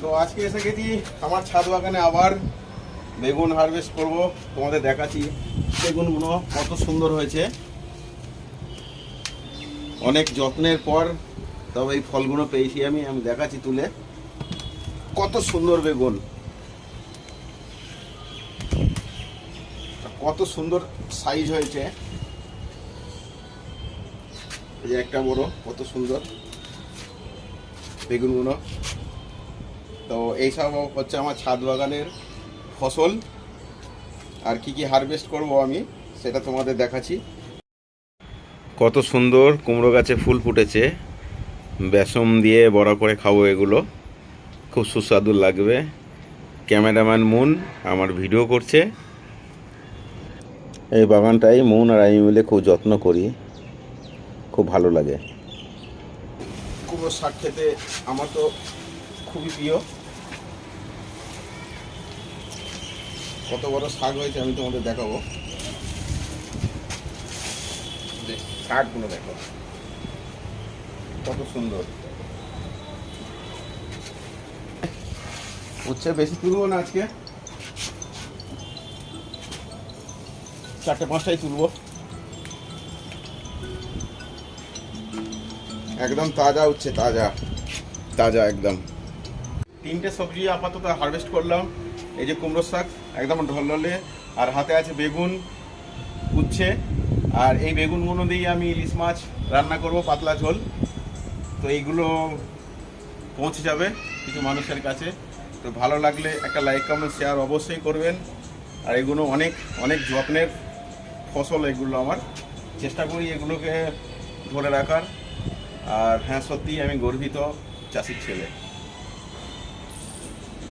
তো আজকে এসে গেছি আমার ছাদ বাগানে, আবার বেগুন হারভেস্ট করব। তোমাদের দেখাচ্ছি বেগুনগুলো কত সুন্দর হয়েছে। অনেক যত্নের পর তবে এই ফলগুলো পেয়েছি আমি দেখাচ্ছি তুলে। কত সুন্দর বেগুন, কত সুন্দর সাইজ হয়েছে। এই যে একটা বড়, কত সুন্দর বেগুনগুলো। তো এইসব হচ্ছে আমার ছাদ বাগানের ফসল। আর কি কি হারভেস্ট করব আমি সেটা তোমাদের দেখাচ্ছি। কত সুন্দর কুমড়ো গাছে ফুল ফুটেছে, বেসম দিয়ে বড়া করে খাবো এগুলো, খুব সুস্বাদু লাগবে। ক্যামেরাম্যান মুন আমার ভিডিও করছে। এই বাগানটাই মুন আর আমি মিলে খুব যত্ন করি, খুব ভালো লাগে। কুমড়ো শাক খেতে আমার তো খুবই প্রিয়। কত বড় শাক হয়েছে আমি তোমাদের দেখাবো। শাকগুলো দেখো কত সুন্দর। উচ্ছে বেশি তুলবো না আজকে, 4-5টাই তুলবো। একদম তাজা উচ্ছে, তাজা তাজা একদম। 3টে সবজি আপাতত হারভেস্ট করলাম। এই যে কুমড়ো শাক একদম ঢলঢলে, আর হাতে আছে বেগুন, উচ্ছে। আর এই বেগুনগুলো দিয়ে আমি ইলিশ মাছ রান্না করব, পাতলা ঝোল। তো এইগুলো পৌঁছে যাবে কিছু মানুষের কাছে। তো ভালো লাগলে একটা লাইক কমেন্ট শেয়ার অবশ্যই করবেন। আর এগুলো অনেক অনেক যত্নের ফসল, এগুলো আমার চেষ্টা করি এগুলোকে ধরে রাখার। আর হ্যাঁ, সত্যিই আমি গর্বিত চাষির ছেলে।